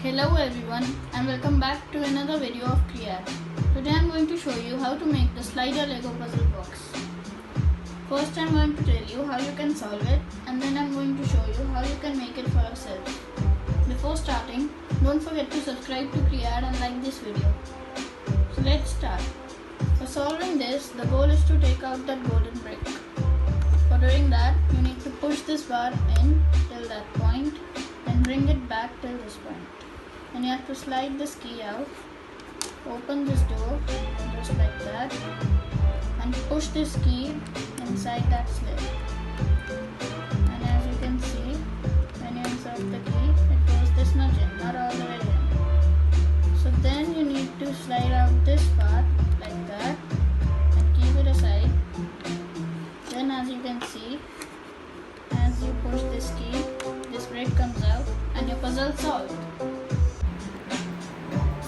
Hello everyone and welcome back to another video of Create. Today I am going to show you how to make the slider Lego puzzle box. First I am going to tell you how you can solve it and then I am going to show you how you can make it for yourself. Before starting, don't forget to subscribe to Create and like this video. So let's start. For solving this, the goal is to take out that golden brick. For doing that, you need to push this bar in till that point and bring it back till this point. Then you have to slide this key out, open this door just like that and push this key inside that slit. And as you can see, when you insert the key, it goes this much in, not all the way in. So then you need to slide out this part like that and keep it aside. Then as you can see, as you push this key, this brick comes out and your puzzle solved.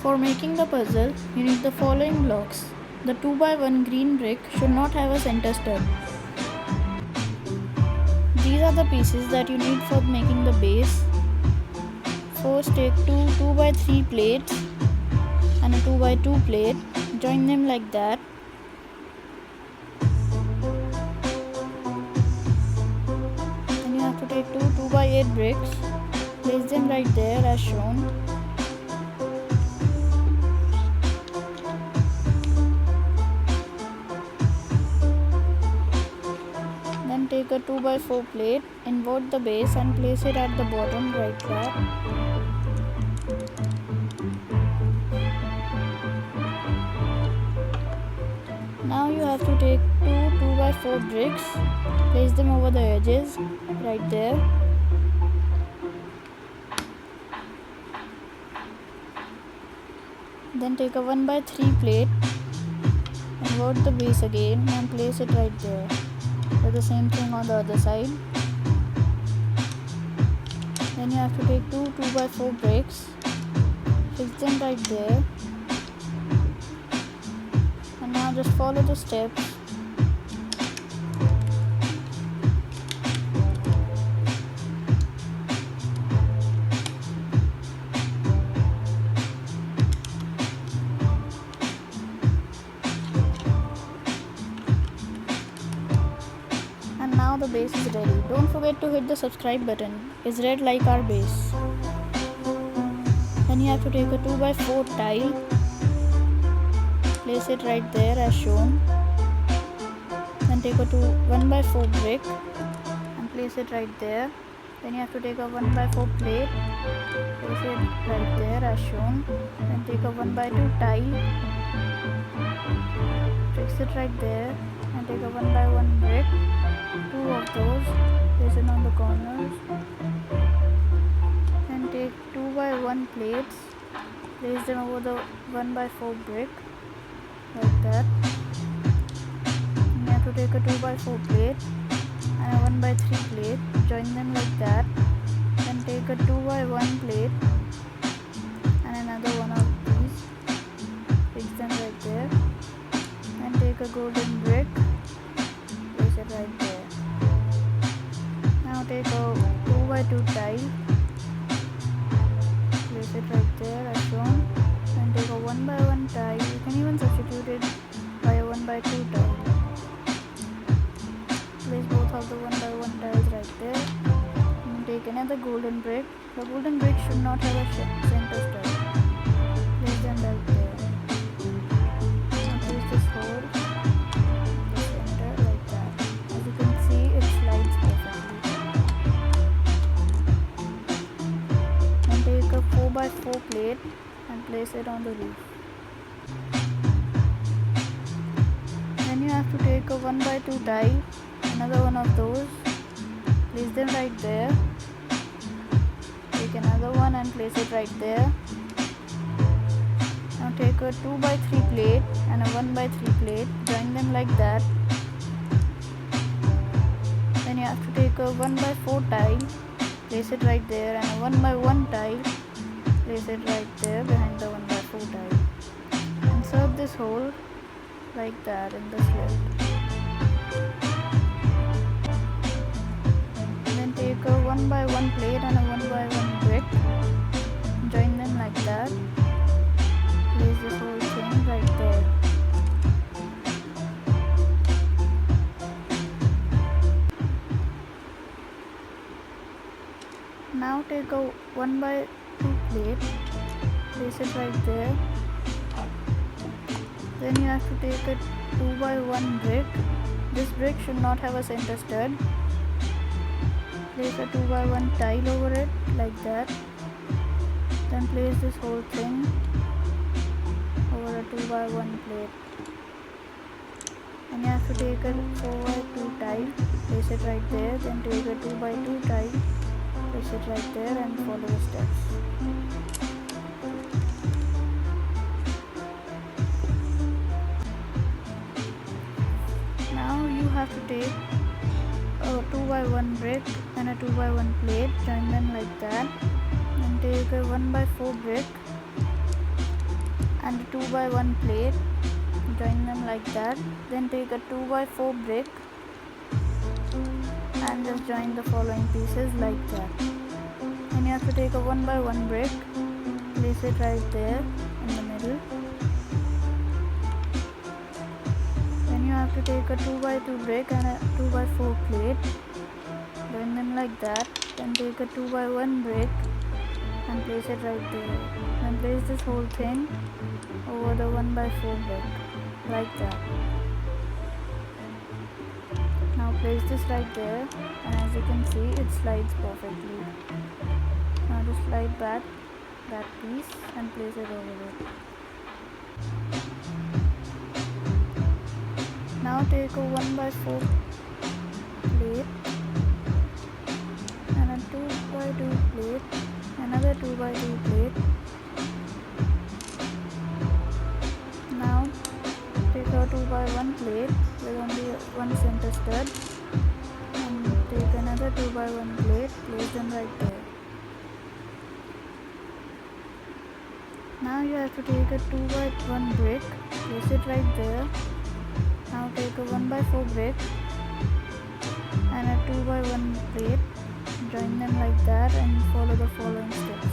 For making the puzzle, you need the following blocks. The 2x1 green brick should not have a center stud. These are the pieces that you need for making the base. First take two 2x3 plates and a 2x2 plate. Join them like that. Then you have to take two 2x8 bricks. Place them right there as shown. Take a 2x4 plate, invert the base and place it at the bottom right there. Now you have to take two 2x4 bricks, place them over the edges right there. Then take a 1x3 plate, invert the base again and place it right there. Do the same thing on the other side. Then you have to take two 2x4 bricks, fix them right there, and now just follow the steps. Now the base is ready. Don't forget to hit the subscribe button. It's red like our base. Then you have to take a 2x4 tile. Place it right there as shown. Then take a 1x4 brick and place it right there. Then you have to take a 1x4 plate. Place it right there as shown. Then take a 1x2 tile. Fix it right there. And take a 1x1 brick. Two of those, place it on the corners, and take 2x1 plates, place them over the 1x4 brick like that. And you have to take a 2x4 plate and a 1x3 plate, join them like that. Then take a 2x1 plate and another one of these, fix them right there, and take a golden brick, place it right there. Now take a 2x2 tile, place it right there as shown, and take a 1x1 tile. You can even substitute it by a 1x2 tile. Place both of the 1x1 tiles right there. And take another golden brick. The golden brick should not have a center stud. Place them right there. Now place this hole. Take a 4x4 plate and place it on the roof. Then you have to take a 1x2 tile, another one of those, place them right there. Take another one and place it right there. Now take a 2x3 plate and a 1x3 plate, join them like that. Then you have to take a 1x4 tile, place it right there, and a 1x1 tile, place it right there behind the 1x4 tile. Insert this hole like that in the slit. Then take a 1x1 plate and a 1x1 brick, join them a 1x2 plate, place it right there. Then you have to take a 2x1 brick. This brick should not have a center stud. Place a 2x1 tile over it like that. Then place this whole thing over a 2x1 plate. And you have to take a 4x2 tile, place it right there. Then take a 2x2 tile, place it right there, and follow the steps. Now you have to take a 2x1 brick and a 2x1 plate, join them like that. Then take a 1x4 brick and a 2x1 plate, join them like that. Then take a 2x4 brick and just join the following pieces like that. And you have to take a 1x1 brick, place it right there in the middle. Then you have to take a 2x2 brick and a 2x4 plate, join them like that. Then take a 2x1 brick and place it right there. Then place this whole thing over the 1x4 brick like that. Now place this right there, and as you can see, it slides perfectly. Now just slide back that piece and place it over it. Now take a 1x4 plate and a 2x2 plate, another 2x2 plate. Now take a 2x1 plate with only one center stud and take another 2x1 plate, place them right there. Now you have to take a 2x1 brick, place it right there. Now take a 1x4 brick and a 2x1 plate, join them like that and follow the following steps.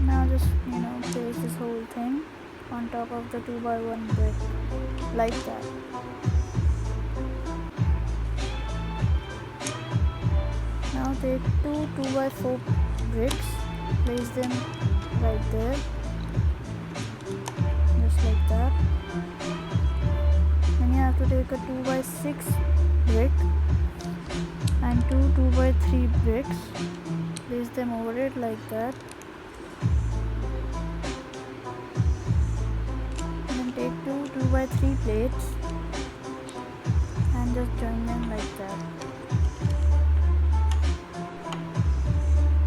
Now just place this whole thing on top of the 2x1 brick like that. Now take two 2x4 bricks, place them right there, just like that. Then you have to take a 2x6 brick and two 2x3 bricks, place them over it like that. Then take two 2x3 plates and just join them like that.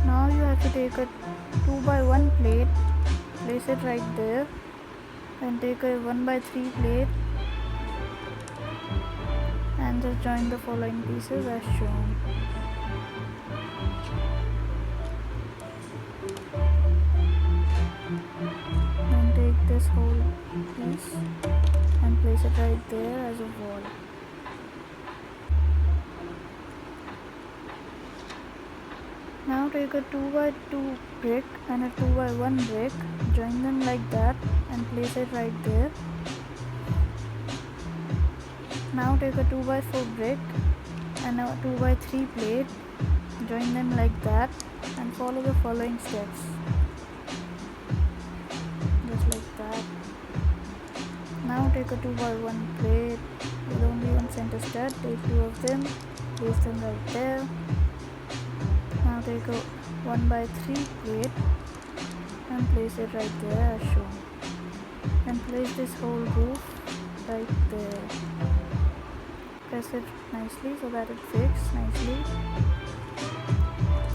Now you have to take a 2x1 plate, place it right there, and take a 1x3 plate and just join the following pieces as shown. Then take this whole piece and place it right there as a wall. Now take a 2x2 brick and a 2x1 brick, join them like that and place it right there. Now take a 2x4 brick and a 2x3 plate, join them like that and follow the following steps. Just like that. Now take a 2x1 plate with only one center stud, take two of them, place them right there. Now take a 1x3 plate and place it right there as shown. Then place this whole roof right there. Press it nicely so that it fits nicely.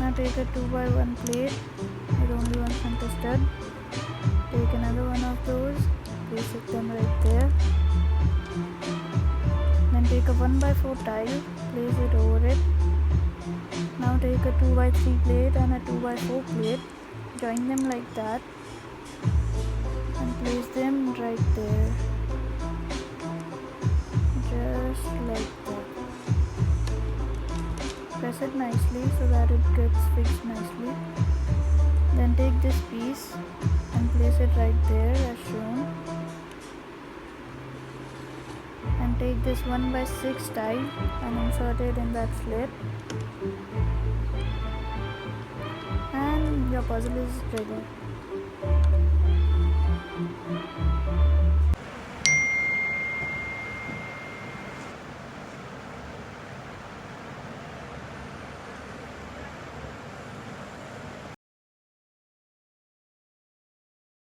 Now take a 2x1 plate with only one center stud. Take another one of those, place them right there. Then take a 1x4 tile, place it over it. Now take a 2x3 plate and a 2x4 plate, join them like that and place them right there, just like that. Press it nicely so that it gets fixed nicely. Then take this piece and place it right there as shown and take this 1/6 tile and insert it in that slit, and your puzzle is ready.